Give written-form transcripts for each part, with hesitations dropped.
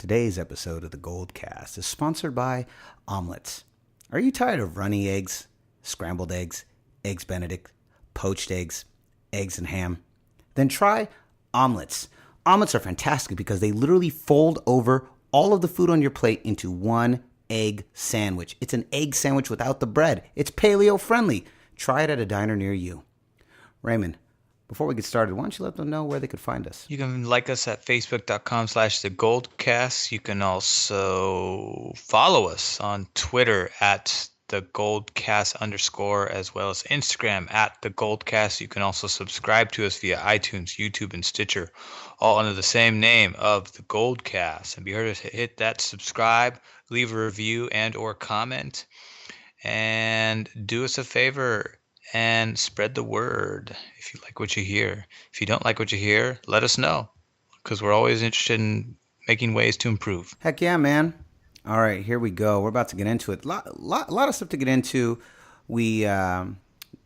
Today's episode of the Goldcast is sponsored by omelets. Are you tired of runny eggs, scrambled eggs, eggs Benedict, poached eggs, eggs and ham? Then try omelets. Omelets are fantastic because they literally fold over all of the food on your plate into one egg sandwich. It's an egg sandwich without the bread. It's paleo friendly. Try it at a diner near you. Raymond, before we get started, why don't you let them know where they could find us? You can like us at facebook.com/thegoldcast. You can also follow us on Twitter at @thegoldcast_, as well as Instagram at @thegoldcast. You can also subscribe to us via iTunes, YouTube, and Stitcher, all under the same name of the Goldcast. And be sure to hit that subscribe, leave a review and or comment, and do us a favor and spread the word if you like what you hear. If you don't like what you hear, let us know, because we're always interested in making ways to improve. Heck yeah, man. All right, here we go. We're about to get into it. Lot of stuff to get into. We had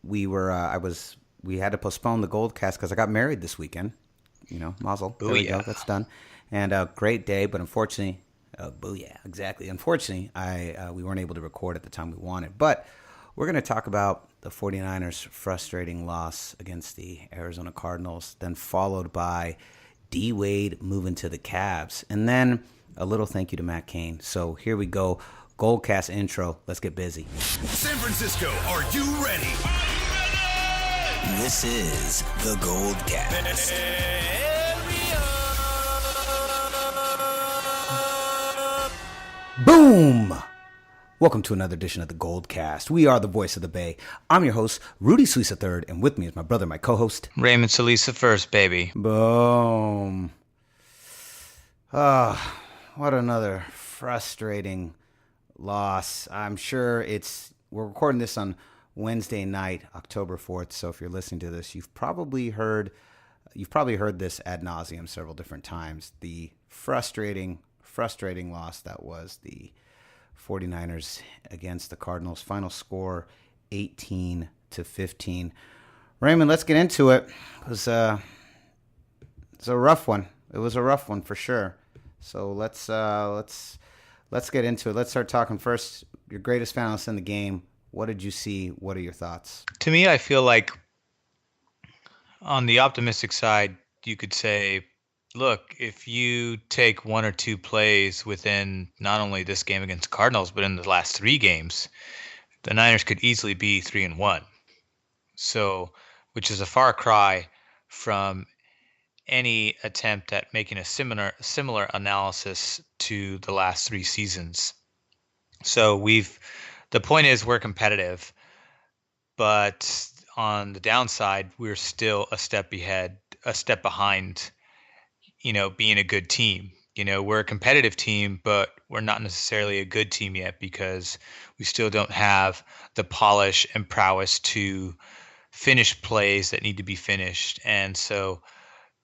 to postpone the Goldcast because I got married this weekend. You know, mazel. There we go. That's done. And a great day, but unfortunately, booyah, exactly. Unfortunately, we weren't able to record at the time we wanted. But we're going to talk about the 49ers' frustrating loss against the Arizona Cardinals, then followed by D. Wade moving to the Cavs, and then a little thank you to Matt Cain. So here we go. Goldcast intro. Let's get busy. San Francisco, are you ready? This is the Goldcast. Boom! Welcome to another edition of the Goldcast. We are the voice of the Bay. I'm your host, Rudy Solis III, and with me is my brother, my co-host, Raymond Solis first, baby. Boom. What another frustrating loss. I'm sure we're recording this on Wednesday night, October 4th. So if you're listening to this, you've probably heard this ad nauseum several different times. The frustrating loss that was the 49ers against the Cardinals. Final score 18-15. Raymond, let's get into it. It's a rough one. It was a rough one for sure. So let's get into it. Let's start talking first. Your greatest analyst in the game. What did you see? What are your thoughts? To me, I feel like on the optimistic side, you could say, look, if you take one or two plays within not only this game against the Cardinals, but in the last three games, the Niners could easily be 3-1. So, which is a far cry from any attempt at making a similar analysis to the last three seasons. So the point is we're competitive, but on the downside, we're still a step behind, being a good team. We're a competitive team, but we're not necessarily a good team yet because we still don't have the polish and prowess to finish plays that need to be finished. And so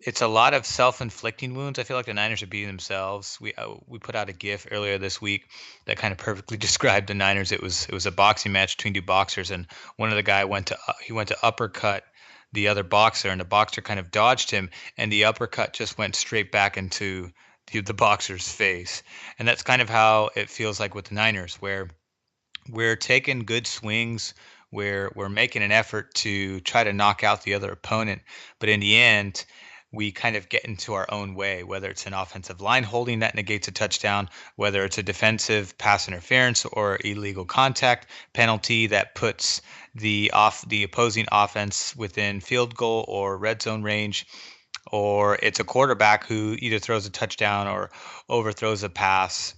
it's a lot of self-inflicting wounds. I feel like the Niners are beating themselves. We put out a GIF earlier this week that kind of perfectly described the Niners. It was a boxing match between two boxers, and one of the guy went to uppercut the other boxer, and the boxer kind of dodged him, and the uppercut just went straight back into the boxer's face. And that's kind of how it feels like with the Niners, where we're taking good swings, where we're making an effort to try to knock out the other opponent, but in the end, we kind of get into our own way, whether it's an offensive line holding that negates a touchdown, whether it's a defensive pass interference or illegal contact penalty that puts the opposing offense within field goal or red zone range, or it's a quarterback who either throws a touchdown or overthrows a pass.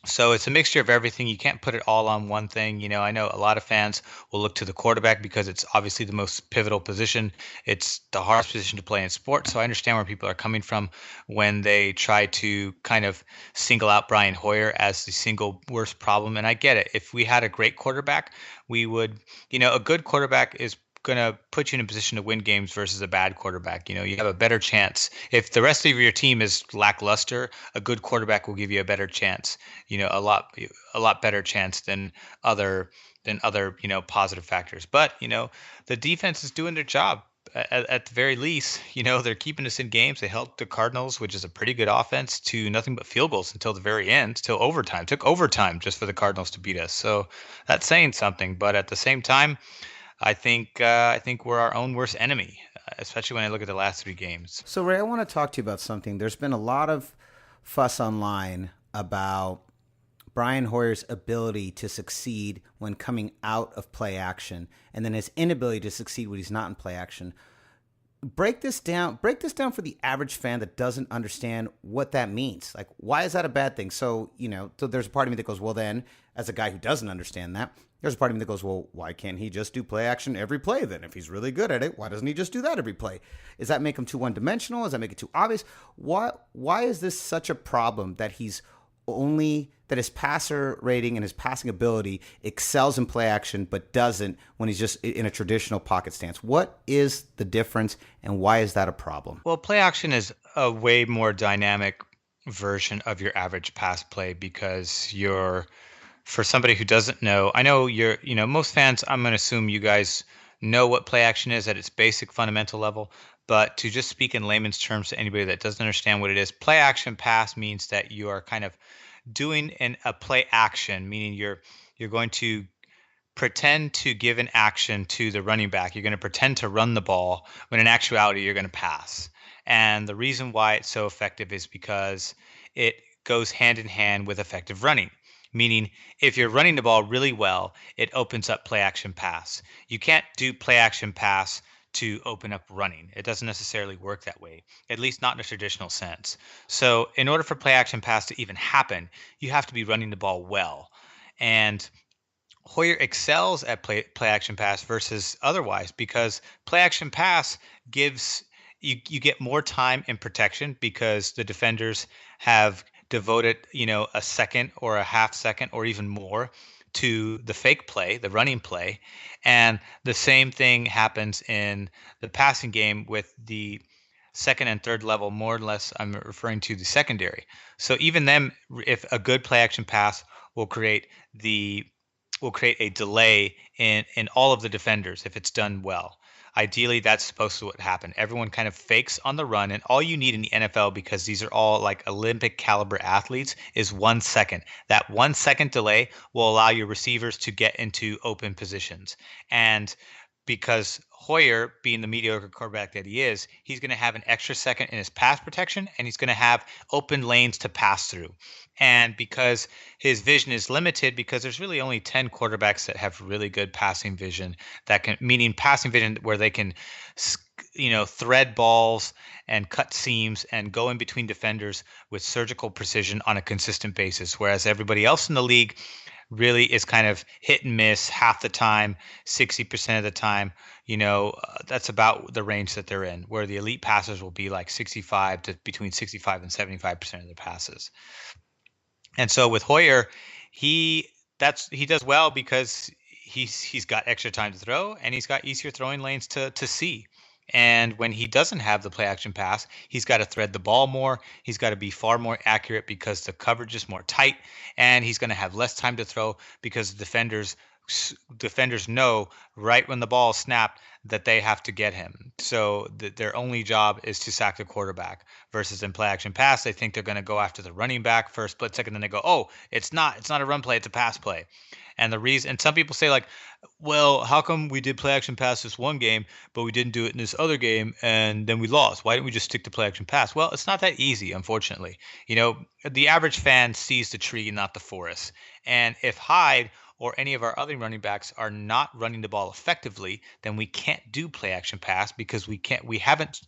So it's a mixture of everything. You can't put it all on one thing. I know a lot of fans will look to the quarterback because it's obviously the most pivotal position. It's the hardest position to play in sports. So I understand where people are coming from when they try to kind of single out Brian Hoyer as the single worst problem. And I get it. If we had a great quarterback, we would, a good quarterback is going to put you in a position to win games versus a bad quarterback. You have a better chance. If the rest of your team is lackluster, a good quarterback will give you a better chance, a lot better chance than other positive factors. But, the defense is doing their job. at the very least, they're keeping us in games. They held the Cardinals, which is a pretty good offense, to nothing but field goals until the very end, till overtime. Took overtime just for the Cardinals to beat us. So that's saying something. But at the same time, I think we're our own worst enemy, especially when I look at the last 3 games. So, Ray, I want to talk to you about something. There's been a lot of fuss online about Brian Hoyer's ability to succeed when coming out of play action, and then his inability to succeed when he's not in play action. Break this down for the average fan that doesn't understand what that means. Like, why is that a bad thing? So there's a part of me that goes, well, then, as a guy who doesn't understand that, there's a part of me that goes, well, why can't he just do play action every play then? If he's really good at it, why doesn't he just do that every play? Does that make him too one-dimensional? Does that make it too obvious? Why is this such a problem that that his passer rating and his passing ability excels in play action but doesn't when he's just in a traditional pocket stance? What is the difference, and why is that a problem? Well, play action is a way more dynamic version of your average pass play because for somebody who doesn't know, I know most fans, I'm going to assume you guys know what play action is at its basic fundamental level. But to just speak in layman's terms to anybody that doesn't understand what it is, play action pass means that you are kind of doing a play action, meaning you're going to pretend to give an action to the running back. You're going to pretend to run the ball when in actuality you're going to pass. And the reason why it's so effective is because it goes hand in hand with effective running. Meaning, if you're running the ball really well, it opens up play action pass. You can't do play action pass to open up running. It doesn't necessarily work that way, at least not in a traditional sense. So in order for play action pass to even happen, you have to be running the ball well. And Hoyer excels at play action pass versus otherwise because play action pass gives you get more time in protection because the defenders have devoted, a second or a half second or even more to the fake play, the running play. And the same thing happens in the passing game with the second and third level, more or less, I'm referring to the secondary. So even then, if a good play action pass will create a delay in all of the defenders if it's done well. Ideally, that's supposed to what happen. Everyone kind of fakes on the run, and all you need in the NFL, because these are all like Olympic caliber athletes, is 1 second. That 1 second delay will allow your receivers to get into open positions. And because Hoyer, being the mediocre quarterback that he is, he's going to have an extra second in his pass protection, and he's going to have open lanes to pass through. And because his vision is limited, because there's really only 10 quarterbacks that have really good passing vision, meaning passing vision where they can, thread balls and cut seams and go in between defenders with surgical precision on a consistent basis. Whereas everybody else in the league really is kind of hit and miss half the time, 60% of the time. That's about the range that they're in, where the elite passers will be like between 65 and 75% of their passes. And so with Hoyer, he does well because he's got extra time to throw and he's got easier throwing lanes to see. And when he doesn't have the play action pass, he's got to thread the ball more. He's got to be far more accurate because the coverage is more tight, and he's going to have less time to throw because the defenders know right when the ball is snapped that they have to get him. So their only job is to sack the quarterback, versus in play action pass, they think they're going to go after the running back for a split second. Then they go, oh, it's not a run play, it's a pass play. And some people say, like, well, how come we did play action pass this one game, but we didn't do it in this other game, and then we lost? Why didn't we just stick to play action pass? Well, it's not that easy, unfortunately. The average fan sees the tree, not the forest. And if Hyde or any of our other running backs are not running the ball effectively, then we can't do play action pass because we haven't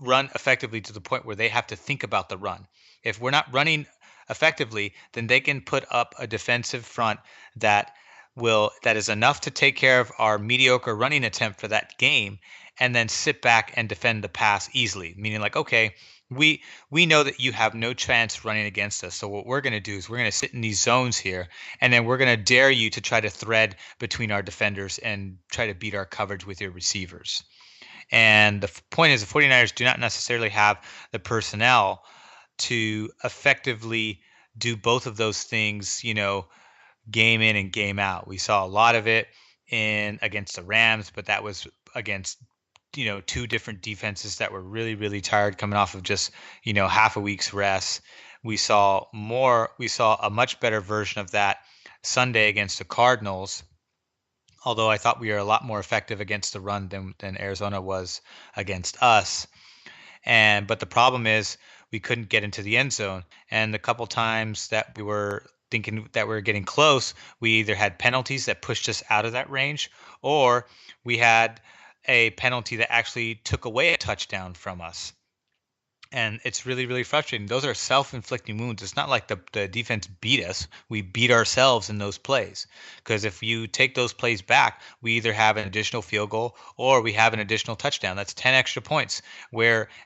run effectively to the point where they have to think about the run. If we're not running effectively, then they can put up a defensive front that is enough to take care of our mediocre running attempt for that game, and then sit back and defend the pass easily. Meaning, like, okay, we know that you have no chance running against us. So what we're going to do is we're going to sit in these zones here, and then we're going to dare you to try to thread between our defenders and try to beat our coverage with your receivers. And the point is, the 49ers do not necessarily have the personnel to effectively do both of those things, game in and game out. We saw a lot of it against the Rams, but that was against two different defenses that were really, really tired coming off of just, half a week's rest. We saw a much better version of that Sunday against the Cardinals, although I thought we were a lot more effective against the run than Arizona was against us. But the problem is we couldn't get into the end zone. And the couple times that we were thinking that we were getting close, we either had penalties that pushed us out of that range, or we had a penalty that actually took away a touchdown from us. And it's really, really frustrating. Those are self-inflicting wounds. It's not like the defense beat us. We beat ourselves in those plays. Because if you take those plays back, we either have an additional field goal or we have an additional touchdown. That's 10 extra points.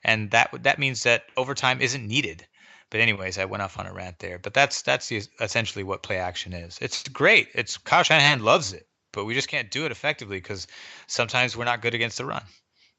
And that means that overtime isn't needed. But anyways, I went off on a rant there. But that's essentially what play action is. It's great. Kyle Shanahan loves it. But we just can't do it effectively because sometimes we're not good against the run.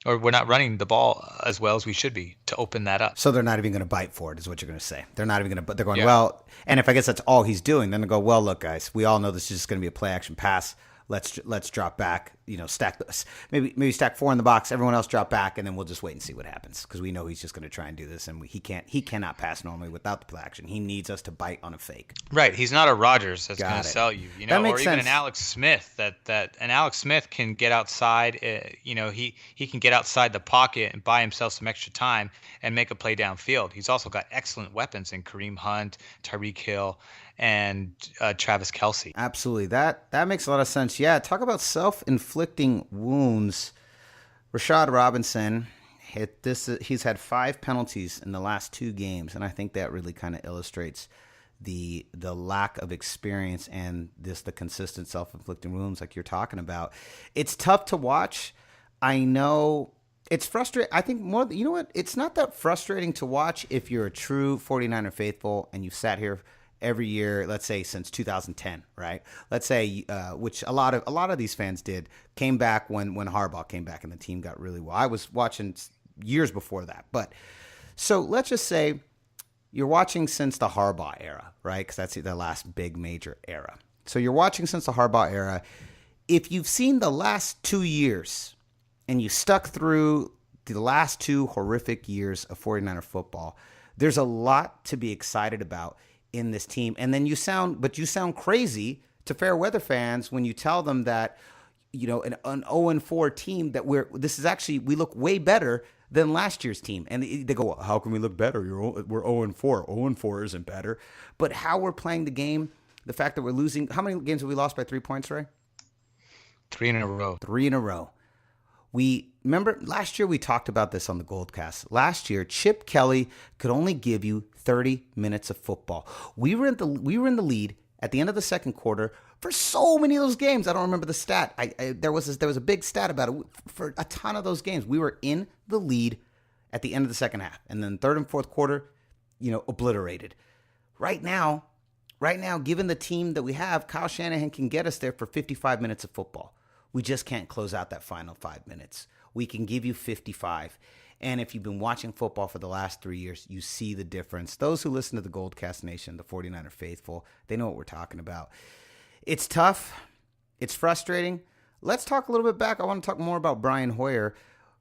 Or we're not running the ball as well as we should be to open that up. So they're not even going to bite for it, is what you're going to say. They're not even going to. They're going, well, and if I guess that's all he's doing, then they go, well, look, guys, we all know this is just going to be a play action pass. Let's drop back. Stack this. Maybe stack 4 in the box. Everyone else drop back, and then we'll just wait and see what happens because we know he's just going to try and do this, and he cannot pass normally without the play action. He needs us to bite on a fake. Right. He's not a Rodgers that's going to sell you. That makes or even sense. An Alex Smith and Alex Smith can get outside. He can get outside the pocket and buy himself some extra time and make a play downfield. He's also got excellent weapons in Kareem Hunt, Tyreek Hill, and Travis Kelce. Absolutely. That makes a lot of sense. Yeah, talk about self-inflicting wounds. Rashard Robinson he's had 5 penalties in the last 2 games, and I think that really kind of illustrates the lack of experience and the consistent self-inflicting wounds like you're talking about. It's tough to watch. I know it's frustrating. I think more, you know what? It's not that frustrating to watch if you're a true 49er faithful and you've sat here every year, let's say since 2010, right? Let's say, which a lot of these fans came back when Harbaugh came back and the team got really well. I was watching years before that, but so let's just say you're watching since the Harbaugh era, right? Because that's the last big major era. So you're watching since the Harbaugh era. If you've seen the last 2 years and you stuck through the last 2 horrific years of 49er football, there's a lot to be excited about in this team. And then you sound crazy to fair weather fans when you tell them that, an 0-4 team that we look way better than last year's team. And they go, how can we look better? We're 0-4. 0-4 isn't better. But how we're playing the game, the fact that we're losing, how many games have we lost by 3 points, Ray? 3 in a row. 3 in a row. We remember last year we talked about this on the Goldcast. Last year, Chip Kelly could only give you 30 minutes of football. We were in the lead at the end of the second quarter for so many of those games. I don't remember the stat. There was a big stat about it. For a ton of those games, we were in the lead at the end of the second half, and then third and fourth quarter, obliterated. Right now, given the team that we have, Kyle Shanahan can get us there for 55 minutes of football. We just can't close out that final 5 minutes. We can give you 55. And if you've been watching football for the last 3 years, you see the difference. Those who listen to the Goldcast Nation, the 49er faithful, they know what we're talking about. It's tough. It's frustrating. Let's talk a little bit back. I want to talk more about Brian Hoyer.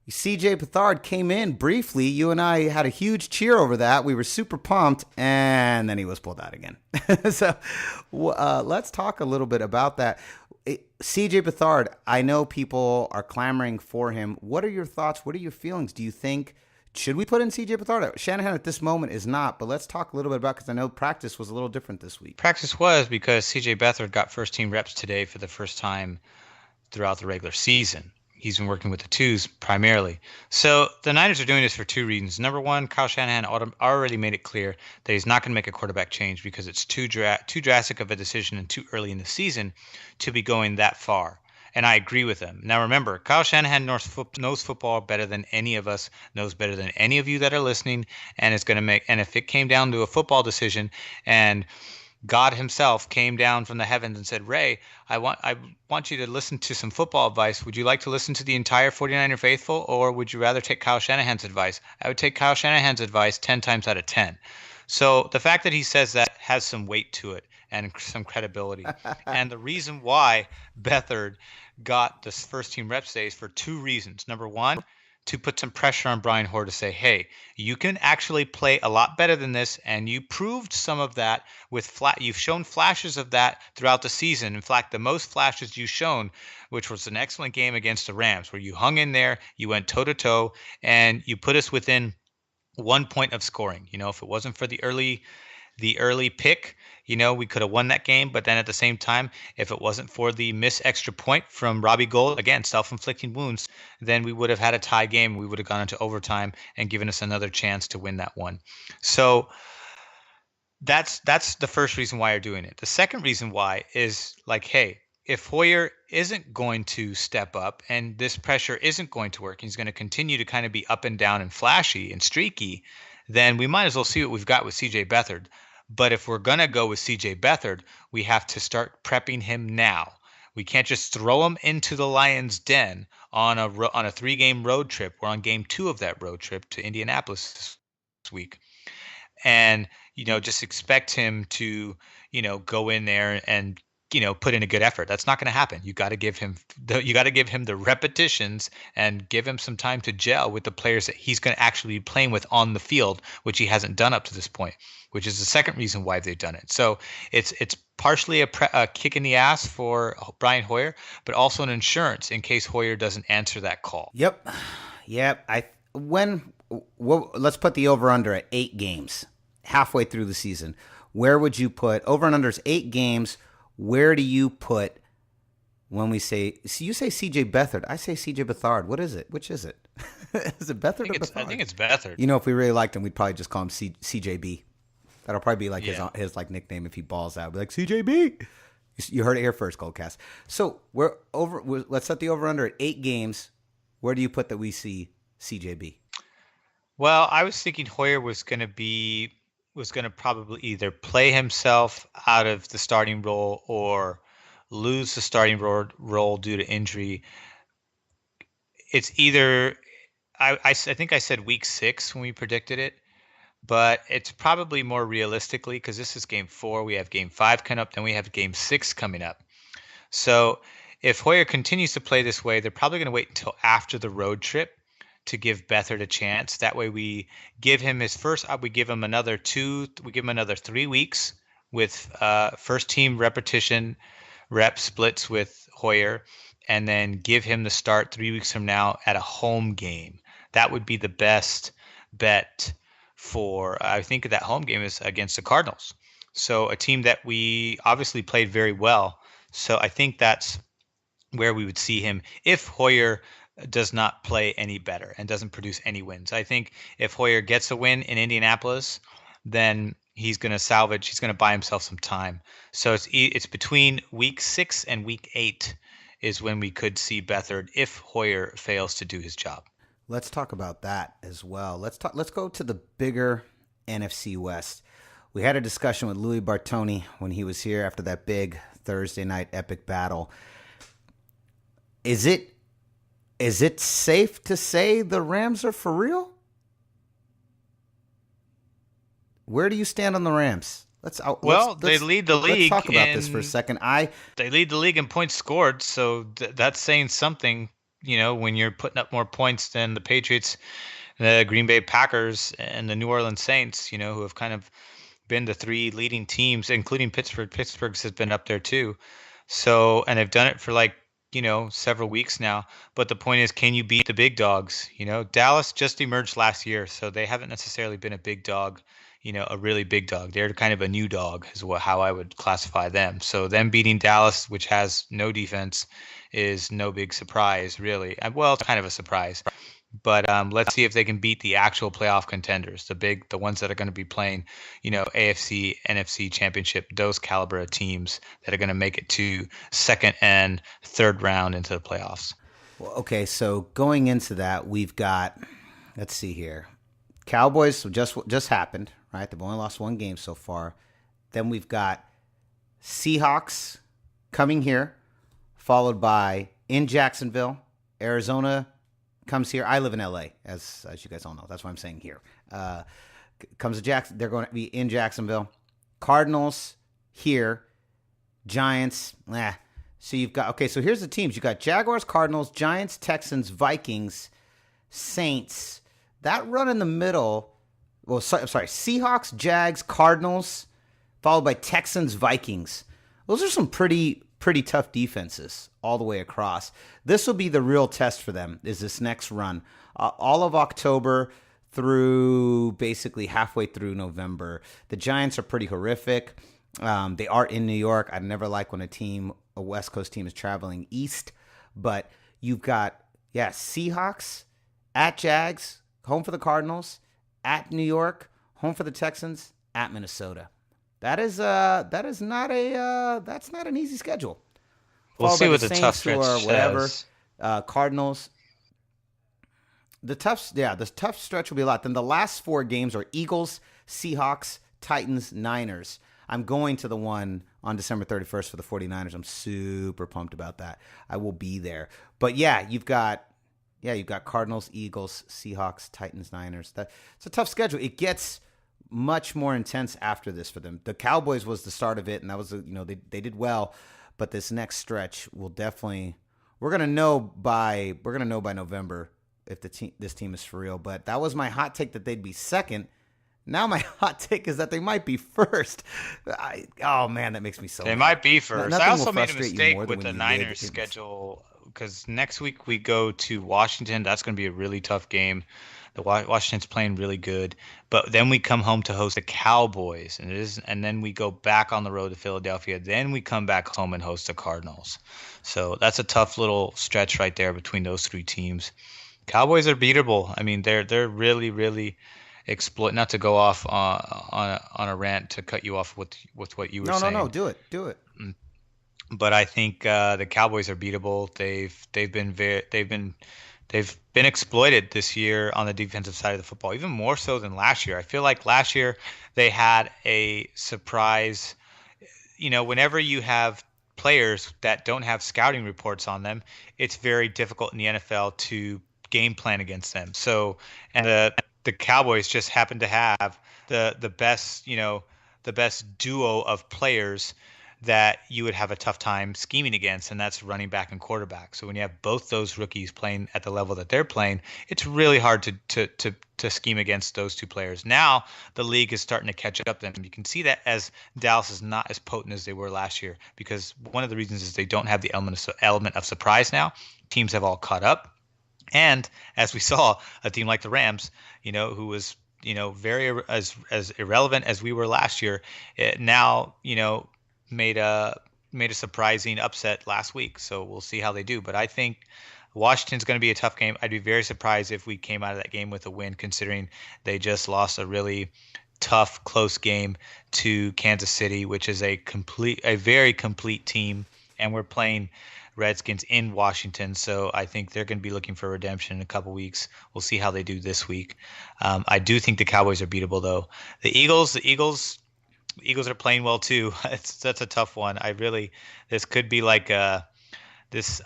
CJ Beathard came in briefly. You and I had a huge cheer over that. We were super pumped, and then he was pulled out again. So let's talk a little bit about that. CJ Beathard, I know people are clamoring for him. What are your thoughts? What are your feelings? Do you think, should we put in CJ Beathard? Shanahan at this moment is not, but let's talk a little bit about, because I know practice was a little different this week. Practice was because CJ Beathard got first team reps today for the first time throughout the regular season. He's been working with the twos primarily. So the Niners are doing this for 2 reasons. Number one, Kyle Shanahan already made it clear that he's not going to make a quarterback change because it's too drastic of a decision and too early in the season to be going that far. And I agree with him. Now remember, Kyle Shanahan knows football better than any of us, knows better than any of you that are listening, and if it came down to a football decision and God himself came down from the heavens and said, Ray, I want you to listen to some football advice. Would you like to listen to the entire 49er faithful, or would you rather take Kyle Shanahan's advice? I would take Kyle Shanahan's advice 10 times out of 10. So the fact that he says that has some weight to it and some credibility. And the reason why Beathard got this first team reps today is for 2 reasons. Number one, to put some pressure on Brian Hoyer to say, hey, you can actually play a lot better than this, and you proved some of that with you've shown flashes of that throughout the season. In fact, the most flashes you've shown, which was an excellent game against the Rams, where you hung in there, you went toe-to-toe, and you put us within 1 point of scoring. If it wasn't for the early pick, we could have won that game. But then at the same time, if it wasn't for the missed extra point from Robbie Gould, again, self-inflicting wounds, then we would have had a tie game. We would have gone into overtime and given us another chance to win that one. So that's the first reason why you're doing it. The second reason why is like, hey, if Hoyer isn't going to step up and this pressure isn't going to work, he's going to continue to kind of be up and down and flashy and streaky, then we might as well see what we've got with CJ Beathard. But if we're going to go with CJ Beathard, we have to start prepping him now. We can't just throw him into the Lions' den on a 3-game road trip. We're on game 2 of that road trip to Indianapolis this week. And, just expect him to, go in there and, put in a good effort. That's not going to happen. You got to give him the repetitions and give him some time to gel with the players that he's going to actually be playing with on the field, which he hasn't done up to this point, which is the second reason why they've done it. So it's partially a kick in the ass for Brian Hoyer, but also an insurance in case Hoyer doesn't answer that call. Yep. Let's put the over-under at 8 games, halfway through the season. Where would you put over and under is 8 games? Where do you put when we say, you say CJ Beathard, I say CJ Beathard. What is it? Which is it? Is it Beathard or Beathard? I think it's Beathard. If we really liked him, we'd probably just call him CJB. That'll probably be like his like nickname if he balls out. Be like, CJB. You heard it here first, Goldcast. So let's set the over-under at 8 games. Where do you put that we see CJB? Well, I was thinking Hoyer was going to probably either play himself out of the starting role or lose the starting role due to injury. It's either I think I said week 6 when we predicted it, but it's probably more realistically because this is game 4. We have game 5 coming up, then we have game 6 coming up. So if Hoyer continues to play this way, they're probably going to wait until after the road trip to give Beathard a chance. That way we give him his first we give him another 3 weeks with first team repetition rep splits with Hoyer, and then give him the start 3 weeks from now at a home game. That would be the best bet I think that home game is against the Cardinals. So a team that we obviously played very well. So I think that's where we would see him if Hoyer does not play any better and doesn't produce any wins. I think if Hoyer gets a win in Indianapolis, then he's going to buy himself some time. So it's between week 6 and week 8 is when we could see Beathard if Hoyer fails to do his job. Let's talk about that as well. Let's go to the bigger NFC West. We had a discussion with Louis Bartoni when he was here after that big Thursday night epic battle. Is it safe to say the Rams are for real? Where do you stand on the Rams? They lead the league. Let's talk about this for a second. They lead the league in points scored, so that's saying something. When you're putting up more points than the Patriots, the Green Bay Packers, and the New Orleans Saints, who have kind of been the 3 leading teams, including Pittsburgh. Pittsburgh's has been up there too. So, and they've done it for several weeks now. But the point is, can you beat the big dogs? Dallas just emerged last year, so they haven't necessarily been a big dog, a really big dog. They're kind of a new dog is how I would classify them. So them beating Dallas, which has no defense, is no big surprise, really. Well, it's kind of a surprise. But let's see if they can beat the actual playoff contenders, the ones that are going to be playing, AFC, NFC championship, those caliber of teams that are going to make it to second and third round into the playoffs. Well, okay, so going into that, we've got, let's see here, Cowboys just happened, right? They've only lost 1 game so far. Then we've got Seahawks coming here, followed by in Jacksonville, Arizona comes here. I live in LA, as you guys all know. That's why I'm saying here. Comes to Jackson. They're going to be in Jacksonville. Cardinals here. Giants. So you've got, okay, so here's the teams. You've got Jaguars, Cardinals, Giants, Texans, Vikings, Saints. That run in the middle, Seahawks, Jags, Cardinals, followed by Texans, Vikings. Those are some pretty tough defenses all the way across. This will be the real test for them, is this next run. All of October through basically halfway through November. The Giants are pretty horrific. They are in New York. I never like when a West Coast team is traveling east. But you've got, Seahawks, at Jags, home for the Cardinals, at New York, home for the Texans, at Minnesota. That's not an easy schedule. We'll see what the Saints, tough stretch says. Cardinals. The tough stretch will be a lot. Then the last 4 games are Eagles, Seahawks, Titans, Niners. I'm going to the one on December 31st for the 49ers. I'm super pumped about that. I will be there. But you've got Cardinals, Eagles, Seahawks, Titans, Niners. It's a tough schedule. It gets much more intense after this for them. The Cowboys was the start of it, and that was they did well, but this next stretch will definitely we're gonna know by November if this team is for real. But that was my hot take, that they'd be second. Now my hot take is that they might be first. That makes me so They mad. might be first. I also made a mistake with the when you Niners schedule, because next week we go to Washington. That's going to be a really tough game. The Washington's playing really good, but then we come home to host the Cowboys, and then we go back on the road to Philadelphia. Then we come back home and host the Cardinals. So that's a tough little stretch right there between those 3 teams. Cowboys are beatable. I mean, they're really, really exploit. Not to go off on a rant to cut you off with what you were saying. No, do it. But I think the Cowboys are beatable. They've been exploited this year on the defensive side of the football, even more so than last year. I feel like last year they had a surprise. Whenever you have players that don't have scouting reports on them, it's very difficult in the NFL to game plan against them. So, and the Cowboys just happen to have the best duo of players that you would have a tough time scheming against, and that's running back and quarterback. So when you have both those rookies playing at the level that they're playing, it's really hard to scheme against those 2 players. Now the league is starting to catch up to them. You can see that as Dallas is not as potent as they were last year, because one of the reasons is they don't have the element of surprise now. Teams have all caught up. And as we saw, a team like the Rams, who was, very as irrelevant as we were last year, it now, made a surprising upset last week. So we'll see how they do. But I think Washington's going to be a tough game. I'd be very surprised if we came out of that game with a win, considering they just lost a really tough, close game to Kansas City, which is a very complete team. And we're playing Redskins in Washington. So I think they're going to be looking for redemption in a couple weeks. We'll see how they do this week. I do think the Cowboys are beatable, though. The Eagles are playing well too. That's a tough one. This could be like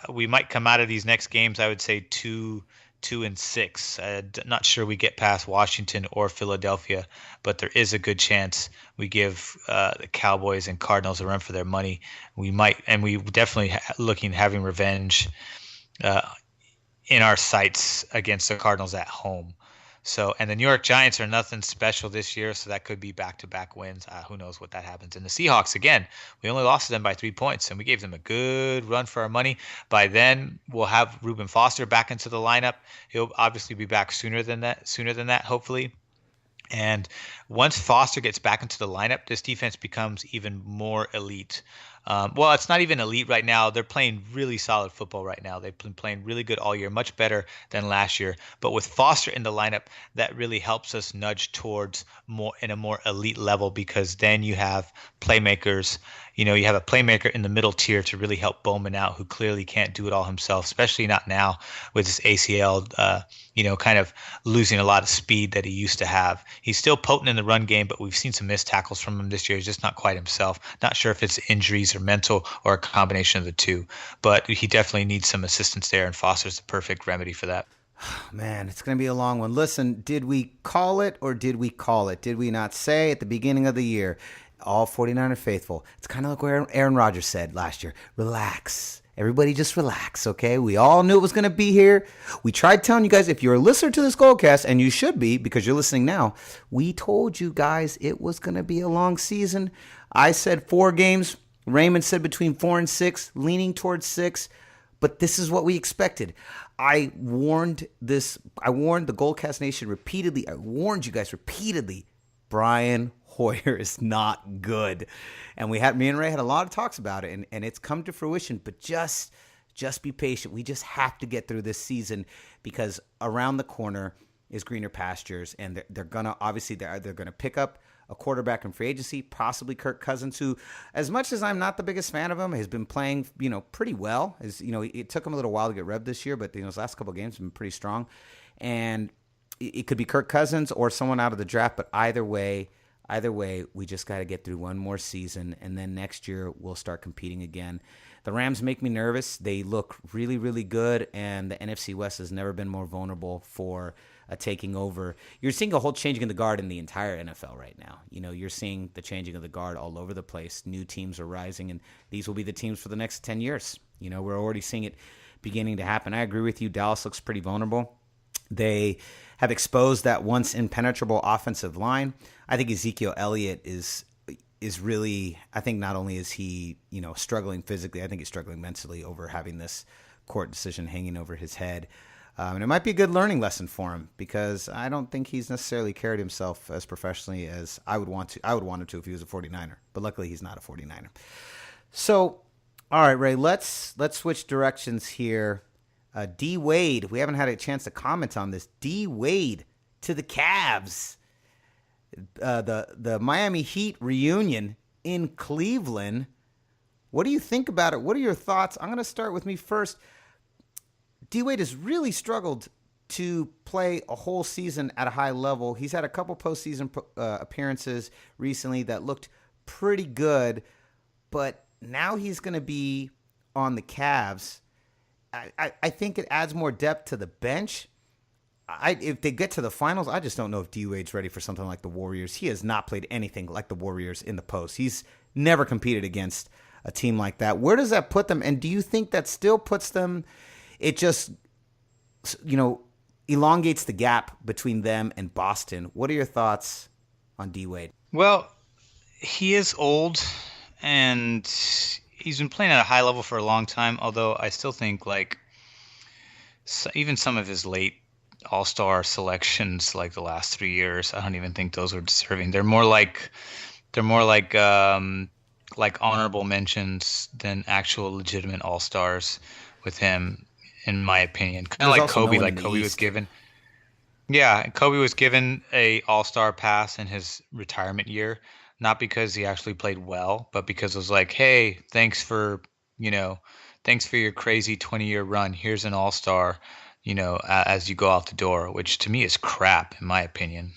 we might come out of these next games, I would say 2-6. Not sure we get past Washington or Philadelphia, but there is a good chance we give the Cowboys and Cardinals a run for their money. We might, and we definitely having revenge in our sights against the Cardinals at home. So, and the New York Giants are nothing special this year, so that could be back-to-back wins. Who knows what that happens. And the Seahawks, again, we only lost to them by 3 points, and we gave them a good run for our money. By then, we'll have Reuben Foster back into the lineup. He'll obviously be back sooner than that, hopefully. And once Foster gets back into the lineup, this defense becomes even more elite. Well, it's not even elite right now. They're playing really solid football right now. They've been playing really good all year, much better than last year. But with Foster in the lineup, that really helps us nudge towards more elite level, because then you have playmakers. You have a playmaker in the middle tier to really help Bowman out, who clearly can't do it all himself, especially not now with his ACL, kind of losing a lot of speed that he used to have. He's still potent in the run game, but we've seen some missed tackles from him this year. He's just not quite himself. Not sure if it's injuries or mental or a combination of the two, but he definitely needs some assistance there, and Foster's the perfect remedy for that. Man, it's going to be a long one. Listen, did we call it or did we call it? Did we not say at the beginning of the year, all 49er faithful? It's kind of like what Aaron Rodgers said last year. Relax. Everybody just relax, okay? We all knew it was going to be here. We tried telling you guys, if you're a listener to this Goldcast, and you should be because you're listening now, we told you guys it was going to be a long season. I said 4 games. Raymond said between 4 and 6, leaning towards 6. But this is what we expected. I warned the Goldcast Nation repeatedly. I warned you guys repeatedly. Brian Hoyer is not good. And me and Ray had a lot of talks about it, and it's come to fruition. But just be patient. We just have to get through this season because around the corner is greener pastures, and they're gonna pick up a quarterback in free agency, possibly Kirk Cousins, who, as much as I'm not the biggest fan of him, has been playing pretty well. It took him a little while to get revved this year, but his last couple of games have been pretty strong. And it could be Kirk Cousins or someone out of the draft, but either way, we just got to get through one more season, and then next year we'll start competing again. The Rams make me nervous. They look really, really good, and the NFC West has never been more vulnerable for taking over. You're seeing a whole changing of the guard in the entire NFL right now. You're seeing the changing of the guard all over the place. New teams are rising, and these will be the teams for the next 10 years. We're already seeing it beginning to happen. I agree with you. Dallas looks pretty vulnerable. They have exposed that once impenetrable offensive line. I think Ezekiel Elliott is really, I think not only is he, struggling physically, I think he's struggling mentally over having this court decision hanging over his head. And it might be a good learning lesson for him because I don't think he's necessarily carried himself as professionally as I would want him to if he was a 49er. But luckily he's not a 49er. So, all right, Ray, let's switch directions here. D. Wade, we haven't had a chance to comment on this. D. Wade to the Cavs. The Miami Heat reunion in Cleveland. What do you think about it? What are your thoughts? I'm going to start with me first. D. Wade has really struggled to play a whole season at a high level. He's had a couple postseason appearances recently that looked pretty good, but now he's going to be on the Cavs. I think it adds more depth to the bench. If they get to the finals, I just don't know if D. Wade's ready for something like the Warriors. He has not played anything like the Warriors in the post. He's never competed against a team like that. Where does that put them? And do you think that still puts them, it just, elongates the gap between them and Boston? What are your thoughts on D. Wade? Well, he is old, and he's been playing at a high level for a long time, although I still think, even some of his late all-star selections, like the last 3 years, I don't even think those were deserving. They're more like honorable mentions than actual legitimate all-stars with him, in my opinion. Kind of like Kobe. Like Kobe was given, Kobe was given a all-star pass in his retirement year, not because he actually played well, but because it was like, hey, thanks for your crazy 20-year run. Here's an all-star. As you go out the door, which to me is crap, in my opinion.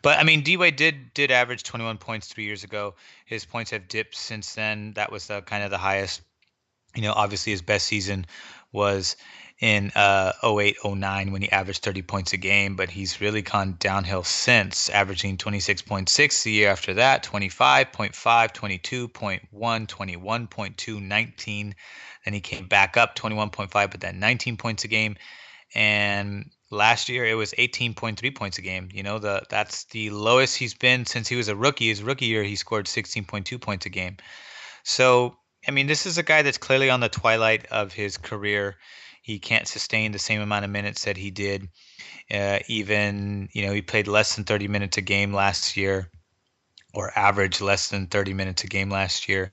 But, D-Wade did average 21 points 3 years ago. His points have dipped since then. That was kind of the highest. Obviously his best season was in 08-09 when he averaged 30 points a game, but he's really gone downhill since, averaging 26.6 the year after that, 25.5, 22.1, 21.2, 19. Then he came back up 21.5, but then 19 points a game. And last year it was 18.3 points a game. That's the lowest he's been since he was a rookie. His rookie year, he scored 16.2 points a game. So, this is a guy that's clearly on the twilight of his career. He can't sustain the same amount of minutes that he did. He played less than 30 minutes a game last year, or averaged less than 30 minutes a game last year.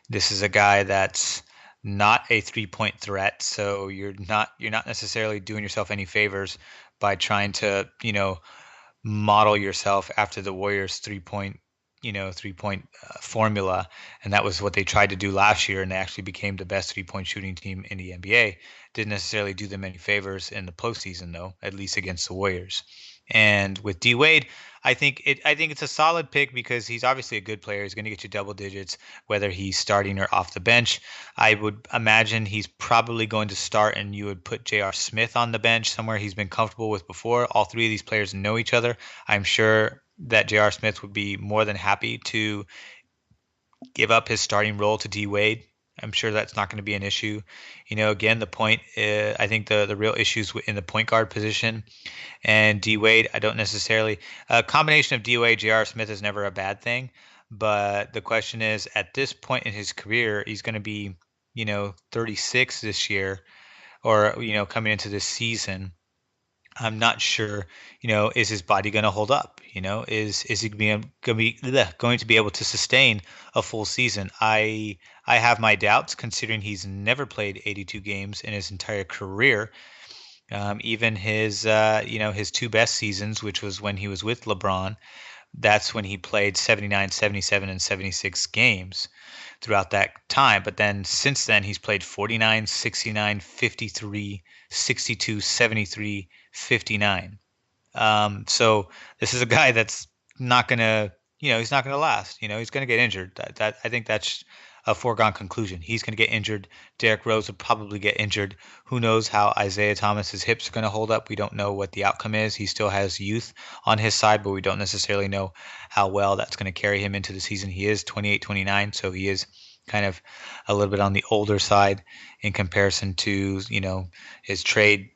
This is a guy that's not a three-point threat, so you're not necessarily doing yourself any favors by trying to model yourself after the Warriors three-point formula, and that was what they tried to do last year, and they actually became the best three-point shooting team in the NBA. Didn't necessarily do them any favors in the postseason, though, at least against the Warriors. And with D. Wade, I think it's a solid pick because he's obviously a good player. He's going to get you double digits, whether he's starting or off the bench. I would imagine he's probably going to start, and you would put J.R. Smith on the bench somewhere he's been comfortable with before. All three of these players know each other. I'm sure that J.R. Smith would be more than happy to give up his starting role to D. Wade. I'm sure that's not going to be an issue. Again, I think the real issues in the point guard position and D Wade. I don't necessarily a combination of D Wade, J.R. Smith is never a bad thing, but the question is, at this point in his career, he's going to be 36 this year, or coming into this season. I'm not sure, is his body going to hold up? Is he going to be able to sustain a full season? I have my doubts, considering he's never played 82 games in his entire career. Even his his two best seasons, which was when he was with LeBron, that's when he played 79, 77, and 76 games throughout that time. But then since then, he's played 49, 69, 53, 62, 73, 59. So this is a guy that's not going to, he's not going to last. He's going to get injured. I think that's a foregone conclusion. He's going to get injured. Derrick Rose will probably get injured. Who knows how Isaiah Thomas's hips are going to hold up? We don't know what the outcome is. He still has youth on his side, but we don't necessarily know how well that's going to carry him into the season. He is 28, 29, so he is kind of a little bit on the older side in comparison to, his trade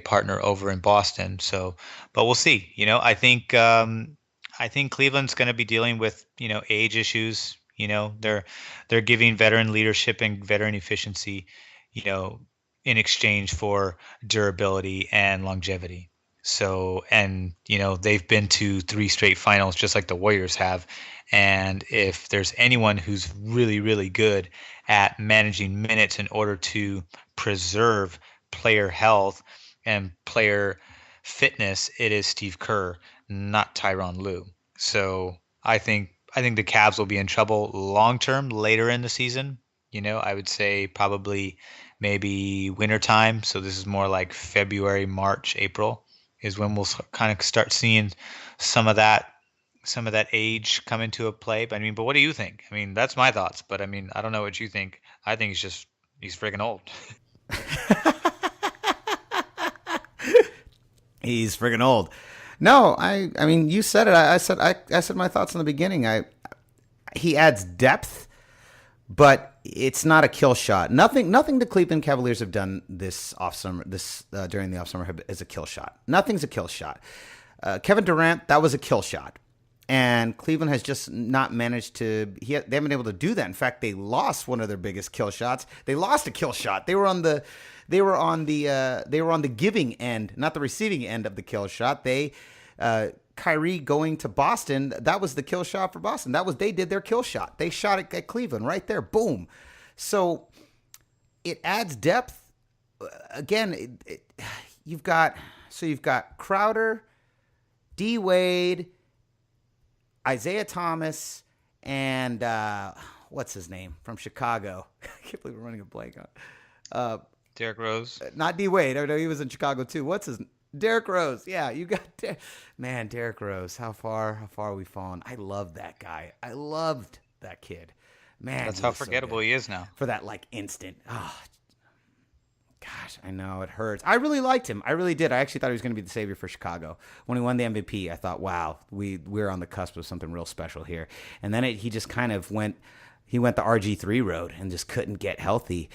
partner over in Boston. So, but we'll see. I think Cleveland's going to be dealing with, age issues. They're giving veteran leadership and veteran efficiency, in exchange for durability and longevity. So, and, they've been to 3 straight finals, just like the Warriors have. And if there's anyone who's really, really good at managing minutes in order to preserve player health and player fitness, it is Steve Kerr, not Tyronn Lue. So I think the Cavs will be in trouble long term later in the season. I would say probably maybe wintertime. So this is more like February, March, April is when we'll kind of start seeing some of that age come into a play. But what do you think? That's my thoughts. But I don't know what you think. I think he's freaking old. He's friggin' old. No, I mean, you said it. I said my thoughts in the beginning. He adds depth, but it's not a kill shot. Nothing the Cleveland Cavaliers have done this offsummer, during the offsummer is a kill shot. Nothing's a kill shot. Kevin Durant, that was a kill shot. And Cleveland has just not managed to. They haven't been able to do that. In fact, they lost one of their biggest kill shots. They lost a kill shot. They were on the giving end, not the receiving end of the kill shot. Kyrie going to Boston, that was the kill shot for Boston. They did their kill shot. They shot it at Cleveland right there. Boom. So it adds depth. Again, you've got Crowder, D Wade, Isaiah Thomas, and what's his name from Chicago? I can't believe we're running a blank on. Derrick Rose. Not D Wade. I know he was in Chicago too. What's his name? Derrick Rose. Yeah, you got Derrick Rose. How far are we fallen? I love that guy. I loved that kid. Man, that's how forgettable he is now. For that instant. Oh, gosh, I know it hurts. I really liked him. I really did. I actually thought he was going to be the savior for Chicago. When he won the MVP, I thought, wow, we're on the cusp of something real special here. And then he just kind of went the RG3 road and just couldn't get healthy.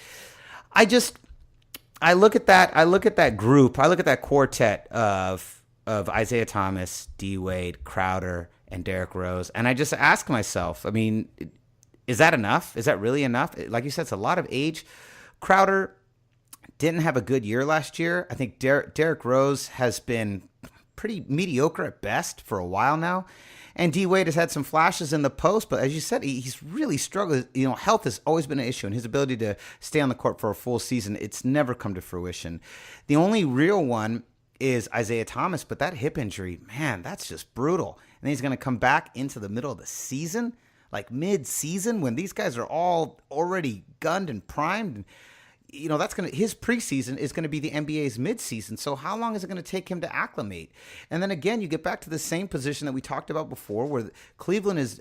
I look at that group. I look at that quartet of Isaiah Thomas, D Wade, Crowder, and Derrick Rose, and I just ask myself, is that enough? Is that really enough? Like you said, it's a lot of age. Crowder didn't have a good year last year. I think Derrick Rose has been pretty mediocre at best for a while now. And D Wade has had some flashes in the post, but as you said, he's really struggled. Health has always been an issue, and his ability to stay on the court for a full season, it's never come to fruition. The only real one is Isaiah Thomas, but that hip injury, man, that's just brutal. And then he's going to come back into the middle of the season, like mid-season, when these guys are all already gunned and primed. His preseason is going to be the NBA's midseason. So how long is it going to take him to acclimate? And then again, you get back to the same position that we talked about before, where Cleveland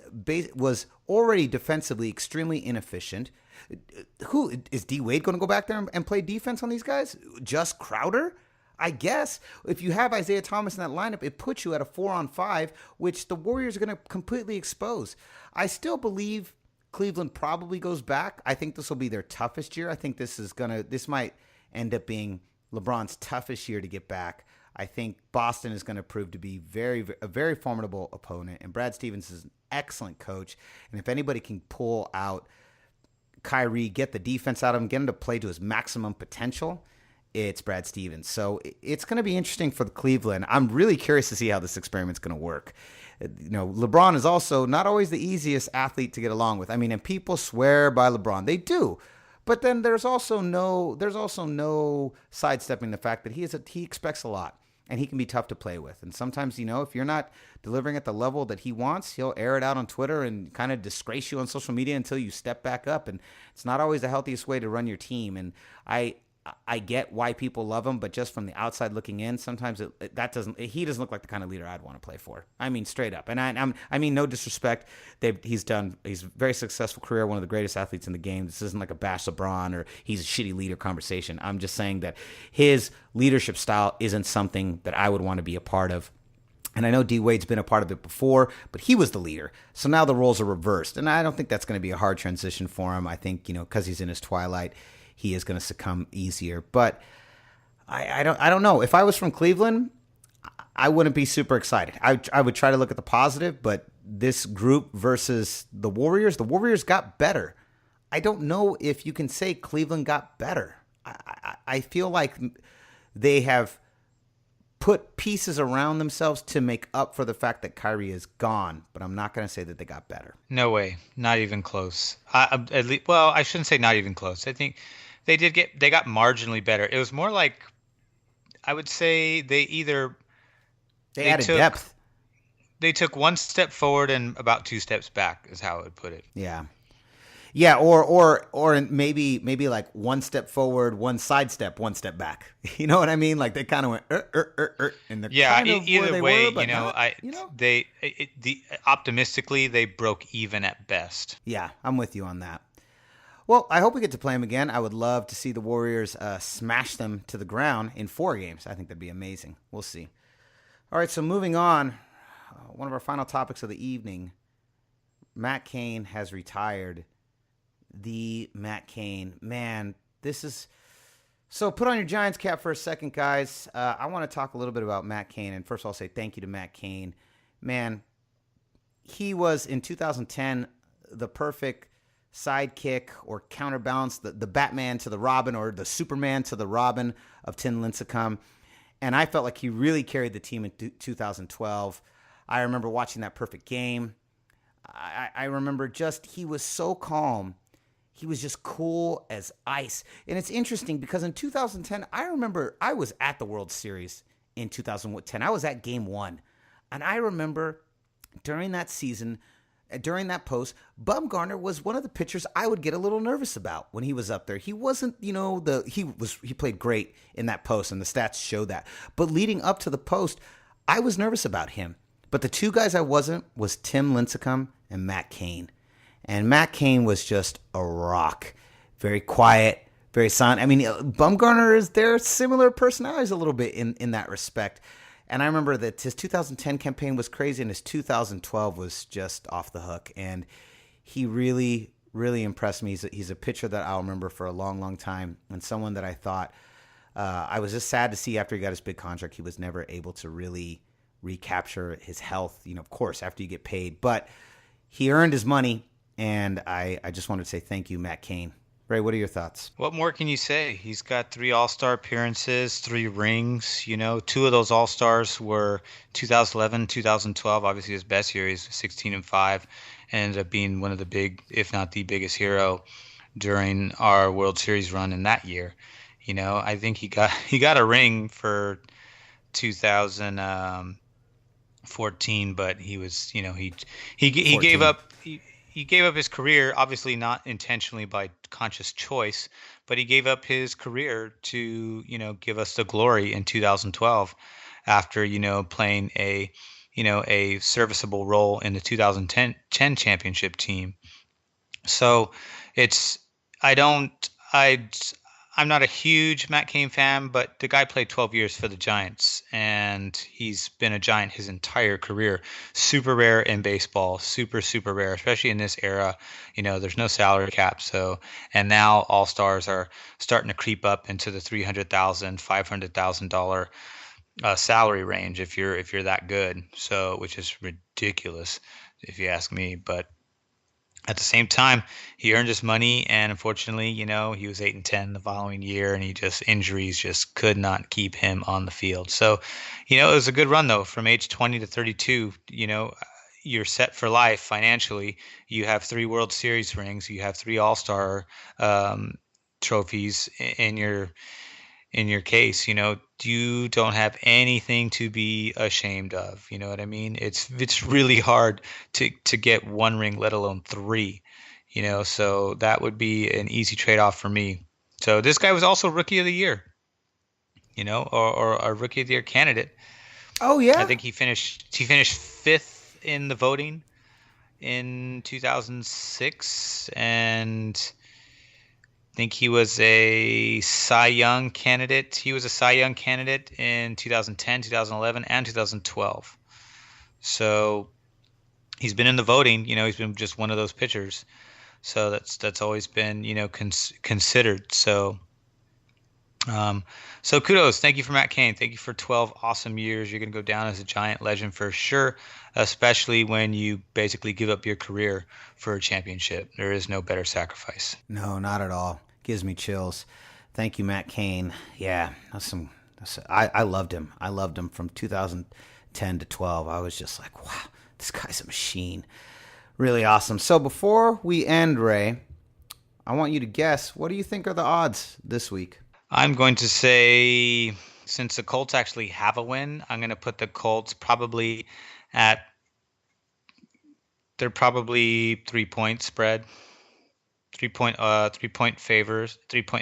was already defensively extremely inefficient. Who is D Wade going to go back there and play defense on these guys? Just Crowder? I guess if you have Isaiah Thomas in that lineup, it puts you at a 4-on-5, which the Warriors are going to completely expose. I still believe Cleveland probably goes back. I think this will be their toughest year. I think this might end up being LeBron's toughest year to get back. I think Boston is going to prove to be a very formidable opponent, and Brad Stevens is an excellent coach. And if anybody can pull out Kyrie, get the defense out of him, get him to play to his maximum potential, it's Brad Stevens. So it's going to be interesting for the Cleveland. I'm really curious to see how this experiment's going to work. LeBron is also not always the easiest athlete to get along with. I mean, and people swear by LeBron. They do. But then there's also no sidestepping the fact that he expects a lot, and he can be tough to play with. And sometimes, if you're not delivering at the level that he wants, he'll air it out on Twitter and kind of disgrace you on social media until you step back up. And it's not always the healthiest way to run your team. And I get why people love him, but just from the outside looking in, sometimes he doesn't look like the kind of leader I'd want to play for. I mean, straight up. And I mean, no disrespect. He's a very successful career, one of the greatest athletes in the game. This isn't like a bash LeBron or he's a shitty leader conversation. I'm just saying that his leadership style isn't something that I would want to be a part of. And I know D Wade's been a part of it before, but he was the leader. So now the roles are reversed. And I don't think that's going to be a hard transition for him. I think, because he's in his twilight, he is going to succumb easier. But I don't know. If I was from Cleveland, I wouldn't be super excited. I would try to look at the positive, but this group versus the Warriors got better. I don't know if you can say Cleveland got better. I feel like they have put pieces around themselves to make up for the fact that Kyrie is gone, but I'm not going to say that they got better. No way. Not even close. I shouldn't say not even close. I think they got marginally better. It was more like, I would say they added depth. They took one step forward and about 2 steps back is how I would put it. Yeah. Yeah, or maybe like one step forward, one sidestep, one step back. You know what I mean? Like they kind of went and they're kind of either where they way, were, but optimistically they broke even at best. Yeah, I'm with you on that. Well, I hope we get to play them again. I would love to see the Warriors smash them to the ground in 4 games. I think that'd be amazing. We'll see. All right, so moving on, one of our final topics of the evening. Matt Cain has retired. The Matt Cain. Man, this is... So put on your Giants cap for a second, guys. I want to talk a little bit about Matt Cain. And first, I'll say thank you to Matt Cain. Man, he was, in 2010, the perfect sidekick or counterbalance, the Batman to the Robin or the Superman to the Robin of Tim Lincecum. And I felt like he really carried the team in 2012. I remember watching that perfect game. I remember he was so calm. He was just cool as ice. And it's interesting because in 2010, I remember I was at the World Series in 2010. I was at Game 1. And I remember during that season, during that post, Bumgarner was one of the pitchers I would get a little nervous about when he was up there. He wasn't, he played great in that post, and the stats show that. But leading up to the post, I was nervous about him. But the 2 guys I wasn't was Tim Lincecum and Matt Cain. And Matt Cain was just a rock. Very quiet, very silent. I mean, Bumgarner they're similar personalities a little bit in that respect. And I remember that his 2010 campaign was crazy, and his 2012 was just off the hook. And he really, really impressed me. He's a pitcher that I'll remember for a long, long time, and someone that I thought I was just sad to see after he got his big contract, he was never able to really recapture his health, of course, after you get paid. But he earned his money, and I just wanted to say thank you, Matt Cain. Ray, what are your thoughts? What more can you say? He's got 3 All-Star appearances, 3 rings. 2 of those All-Stars were 2011, 2012. Obviously, his best year, he's 16-5, ended up being one of the big, if not the biggest hero during our World Series run in that year. I think he got a ring for 2014, but he was, he gave up. He gave up his career, obviously not intentionally by conscious choice, but he gave up his career to, give us the glory in 2012 after, playing a serviceable role in the 2010 championship team. So I I'm not a huge Matt Cain fan, but the guy played 12 years for the Giants, and he's been a Giant his entire career. Super rare in baseball, super, super rare, especially in this era. There's no salary cap. And now all-stars are starting to creep up into the $300,000, $500,000 salary range if you're that good. So, which is ridiculous if you ask me, but at the same time, he earned his money, and unfortunately, he was 8-10 the following year, and injuries just could not keep him on the field. So, it was a good run though. From age 20 to 32, you're set for life financially. You have 3 World Series rings, you have 3 All-Star trophies in your case. You don't have anything to be ashamed of. You know what I mean? It's really hard to get 1 ring, let alone 3. So that would be an easy trade-off for me. So this guy was also Rookie of the Year, or a Rookie of the Year candidate. Oh yeah. I think he finished 5th in the voting in 2006, and I think he was a Cy Young candidate. He was a Cy Young candidate in 2010, 2011, and 2012. So he's been in the voting. He's been just one of those pitchers. So that's always been considered. So kudos. Thank you for Matt Cain. Thank you for 12 awesome years. You're gonna go down as a Giant legend for sure, especially when you basically give up your career for a championship. There is no better sacrifice. No, not at all. Gives me chills. Thank you, Matt Cain. Yeah, I loved him. I loved him from 2010 to 12. I was just like, wow, this guy's a machine. Really awesome. So before we end, Ray, I want you to guess, what do you think are the odds this week? I'm going to say, since the Colts actually have a win, I'm going to put the Colts probably they're probably 3-point spread. 3-point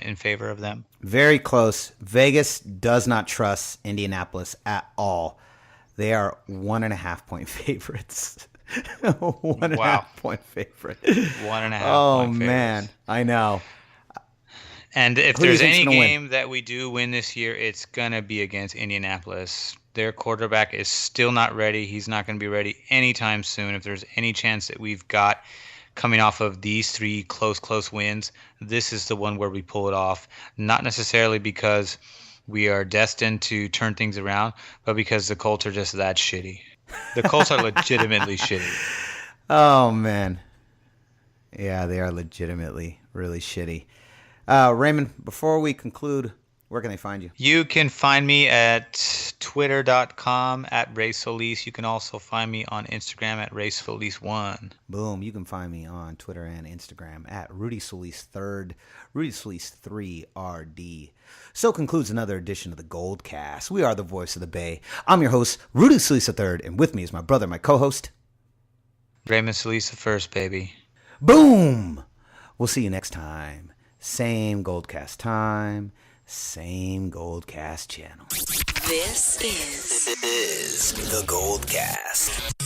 in favor of them. Very close. Vegas does not trust Indianapolis at all. They are 1.5-point favorites. 1.5-point favorite. 1.5. Oh man, I know. And if there's any game that we do win this year, it's going to be against Indianapolis. Their quarterback is still not ready. He's not going to be ready anytime soon. If there's any chance that we've got coming off of these 3 close wins, this is the one where we pull it off. Not necessarily because we are destined to turn things around, but because the Colts are just that shitty. The Colts are legitimately shitty. Oh, man. Yeah, they are legitimately really shitty. Raymond, before we conclude, where can they find you? You can find me at twitter.com at Ray Solis. You can also find me on Instagram at Ray Solis1. Boom. You can find me on Twitter and Instagram at Rudy Solis 3rd, Rudy Solis 3RD. So concludes another edition of the Gold Cast. We are the voice of the Bay. I'm your host, Rudy Solis 3rd, and with me is my brother, my co-host, Raymond Solis 1st, baby. Boom. We'll see you next time. Same Goldcast time, same Goldcast channel. This is the Goldcast.